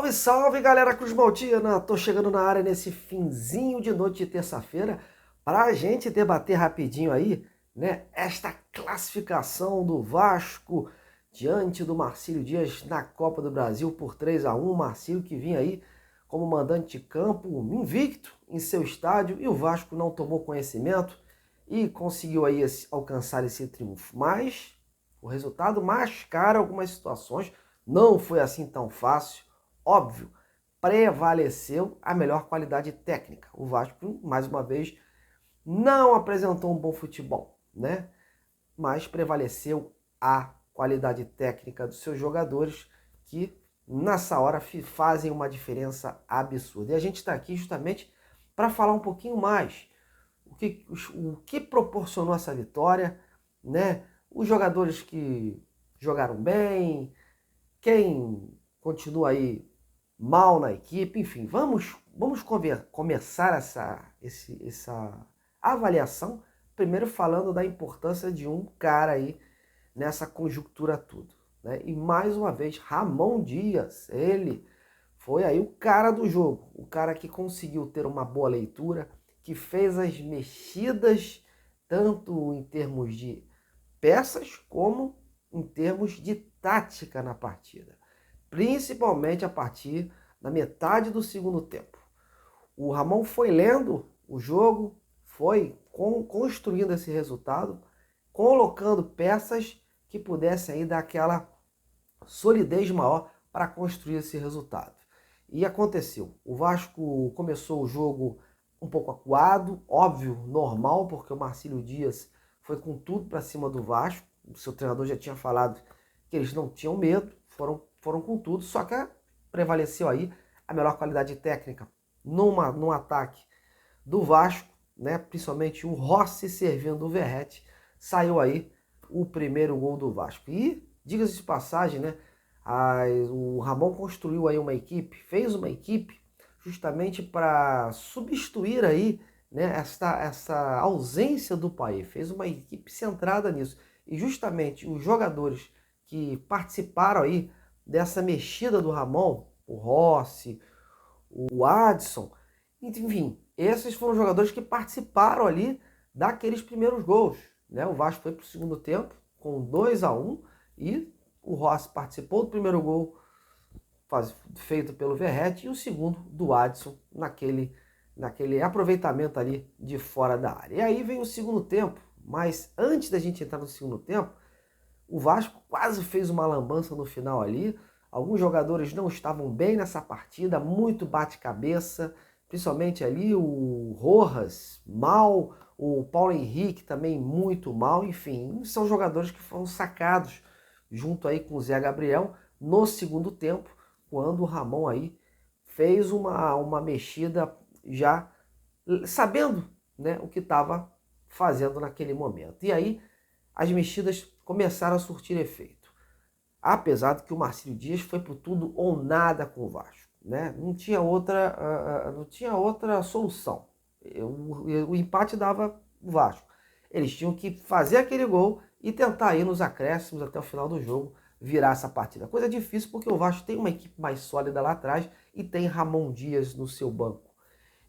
Salve, salve, galera Cruz Maltina! Tô chegando na área nesse finzinho de noite de terça-feira para a gente debater rapidinho aí, né, esta classificação do Vasco diante do Marcílio Dias na Copa do Brasil por 3-1. Marcílio que vinha aí como mandante de campo, invicto em seu estádio, e o Vasco não tomou conhecimento e conseguiu aí alcançar esse triunfo. Mas o resultado mascara algumas situações, não foi assim tão fácil. Óbvio, prevaleceu a melhor qualidade técnica. O Vasco, mais uma vez, não apresentou um bom futebol, né? Mas prevaleceu a qualidade técnica dos seus jogadores, que nessa hora fazem uma diferença absurda. E a gente está aqui justamente para falar um pouquinho mais o que proporcionou essa vitória, né? Os jogadores que jogaram bem, quem continua aí mal na equipe, enfim, vamos começar essa avaliação, primeiro falando da importância de um cara aí nessa conjuntura tudo, né? E mais uma vez, Ramon Dias, ele foi aí o cara do jogo, o cara que conseguiu ter uma boa leitura, que fez as mexidas tanto em termos de peças como em termos de tática na partida, principalmente a partir da metade do segundo tempo. O Ramon foi lendo o jogo, foi construindo esse resultado, colocando peças que pudessem aí dar aquela solidez maior para construir esse resultado. E aconteceu. O Vasco começou o jogo um pouco acuado, óbvio, normal, porque o Marcílio Dias foi com tudo para cima do Vasco. O seu treinador já tinha falado que eles não tinham medo, foram com tudo, só que prevaleceu aí a melhor qualidade técnica num ataque do Vasco, né? Principalmente o Rossi servindo o Verratti, saiu aí o primeiro gol do Vasco. E, diga-se de passagem, né? O Ramon construiu aí uma equipe, fez uma equipe justamente para substituir aí, né, essa ausência do Paê. Fez uma equipe centrada nisso. E justamente os jogadores que participaram aí dessa mexida do Ramon, o Rossi, o Adson, enfim, esses foram jogadores que participaram ali daqueles primeiros gols, né? O Vasco foi para o segundo tempo com 2-1 e o Rossi participou do primeiro gol feito pelo Verratti e o segundo do Adson naquele aproveitamento ali de fora da área. E aí vem o segundo tempo, mas antes da gente entrar no segundo tempo, o Vasco quase fez uma lambança no final ali. Alguns jogadores não estavam bem nessa partida, muito bate-cabeça, principalmente ali o Rojas, mal, o Paulo Henrique também muito mal, enfim, são jogadores que foram sacados junto aí com o Zé Gabriel no segundo tempo, quando o Ramon aí fez uma mexida já sabendo, né, o que estava fazendo naquele momento. E aí as mexidas começaram a surtir efeito. Apesar de que o Marcílio Dias foi por tudo ou nada com o Vasco, né? Não tinha outra solução. O empate dava o Vasco. Eles tinham que fazer aquele gol e tentar ir nos acréscimos até o final do jogo, virar essa partida. Coisa difícil porque o Vasco tem uma equipe mais sólida lá atrás e tem Ramon Dias no seu banco.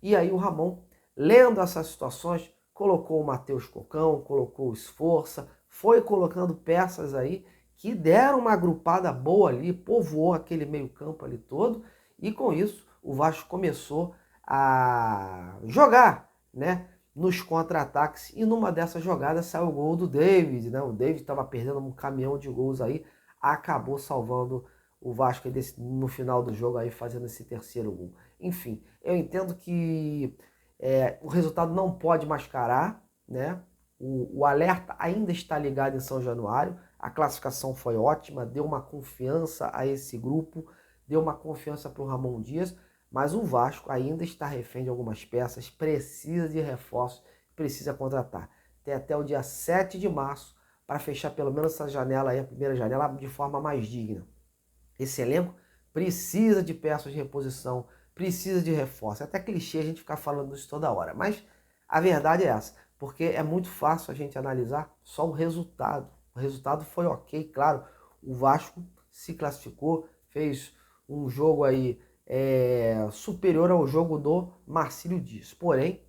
E aí o Ramon, lendo essas situações, colocou o Matheus Cocão, colocou o Esforça, foi colocando peças aí que deram uma agrupada boa ali, povoou aquele meio campo ali todo, e com isso o Vasco começou a jogar, né, nos contra-ataques, e numa dessas jogadas saiu o gol do David, né? O David estava perdendo um caminhão de gols aí, acabou salvando o Vasco no final do jogo aí, fazendo esse terceiro gol. Enfim, eu entendo que o resultado não pode mascarar, né? O alerta ainda está ligado em São Januário, a classificação foi ótima, deu uma confiança a esse grupo, deu uma confiança para o Ramon Dias, mas o Vasco ainda está refém de algumas peças, precisa de reforços, precisa contratar. Tem até o dia 7 de março para fechar pelo menos essa janela aí, a primeira janela, de forma mais digna. Esse elenco precisa de peças de reposição, precisa de reforço. É até clichê a gente ficar falando isso toda hora, mas a verdade é essa, porque é muito fácil a gente analisar só o resultado. O resultado foi ok, claro, o Vasco se classificou, fez um jogo aí superior ao jogo do Marcílio Dias. Porém,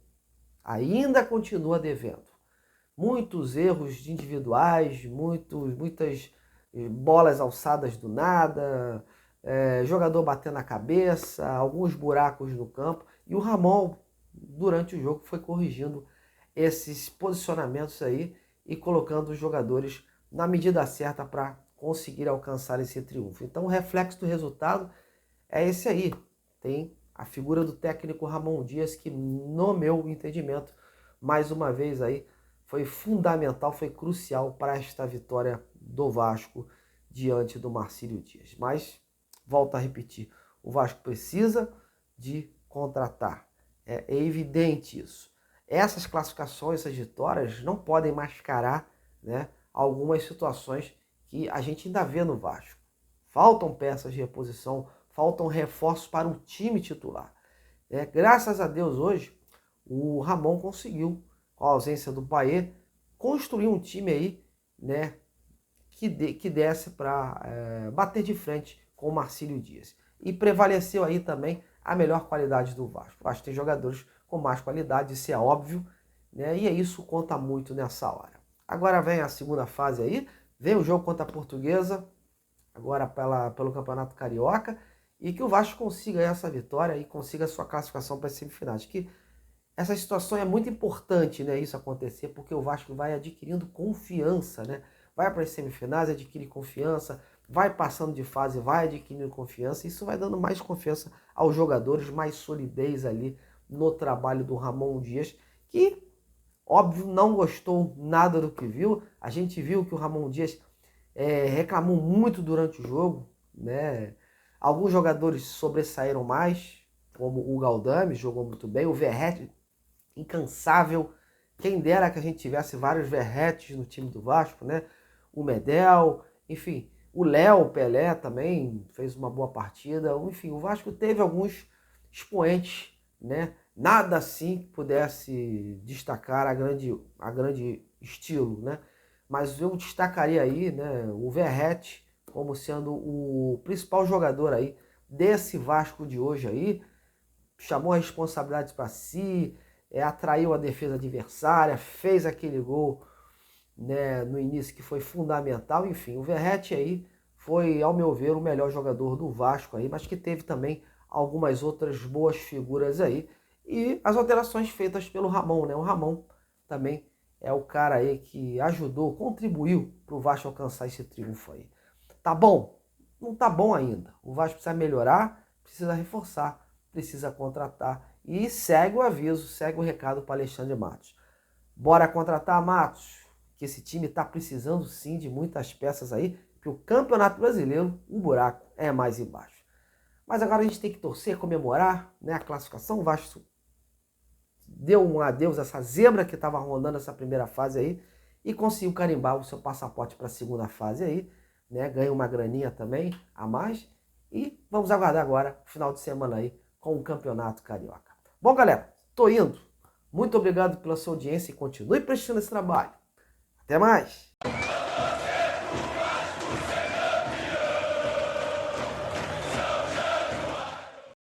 ainda continua devendo. Muitos erros individuais, muitas bolas alçadas do nada, jogador batendo na cabeça, alguns buracos no campo. E o Ramon, durante o jogo, foi corrigindo esses posicionamentos aí e colocando os jogadores na medida certa para conseguir alcançar esse triunfo. Então o reflexo do resultado é esse aí. Tem a figura do técnico Ramon Dias que, no meu entendimento, mais uma vez aí, foi fundamental, foi crucial para esta vitória do Vasco diante do Marcílio Dias. Mas, volto a repetir, o Vasco precisa de contratar. É evidente isso. Essas classificações, essas vitórias, não podem mascarar, né, algumas situações que a gente ainda vê no Vasco. Faltam peças de reposição, faltam reforços para o time titular. Graças a Deus hoje, o Ramon conseguiu, com a ausência do Payet, construir um time aí, né, que desse para bater de frente com o Marcílio Dias. E prevaleceu aí também a melhor qualidade do Vasco. O Vasco tem jogadores com mais qualidade, isso é óbvio, né? E isso conta muito nessa hora. Agora vem a segunda fase aí, vem o jogo contra a Portuguesa, agora pelo Campeonato Carioca, e que o Vasco consiga essa vitória e consiga a sua classificação para as semifinais. Que essa situação é muito importante, né, isso acontecer, porque o Vasco vai adquirindo confiança, né? Vai para as semifinais, adquire confiança, vai passando de fase, vai adquirindo confiança, isso vai dando mais confiança aos jogadores, mais solidez ali no trabalho do Ramon Dias, que, óbvio, não gostou nada do que viu. A gente viu que o Ramon Dias reclamou muito durante o jogo, né? Alguns jogadores sobressaíram mais, como o Galdame, jogou muito bem, o Verratti, incansável. Quem dera que a gente tivesse vários Verretes no time do Vasco, né? O Medel, enfim, o Léo Pelé também fez uma boa partida. Enfim, o Vasco teve alguns expoentes, né? Nada assim que pudesse destacar a grande estilo, né? Mas eu destacaria aí, né, o Verratti como sendo o principal jogador aí desse Vasco de hoje aí. Chamou a responsabilidade para si, atraiu a defesa adversária, fez aquele gol, né, no início que foi fundamental. Enfim, o Verratti aí foi, ao meu ver, o melhor jogador do Vasco aí, mas que teve também algumas outras boas figuras aí. E as alterações feitas pelo Ramon, né? O Ramon também é o cara aí que ajudou, contribuiu para o Vasco alcançar esse triunfo aí. Tá bom? Não tá bom ainda. O Vasco precisa melhorar, precisa reforçar, precisa contratar. E segue o aviso, segue o recado para Alexandre Matos. Bora contratar, Matos, que esse time está precisando sim de muitas peças aí, porque o Campeonato Brasileiro, o buraco é mais embaixo. Mas agora a gente tem que torcer, comemorar, né, a classificação. O Vasco deu um adeus a essa zebra que estava rondando essa primeira fase aí e conseguiu carimbar o seu passaporte para a segunda fase aí, né? Ganha uma graninha também a mais e vamos aguardar agora o final de semana aí com o Campeonato Carioca. Bom, galera, tô indo. Muito obrigado pela sua audiência e continue prestando esse trabalho. Até mais!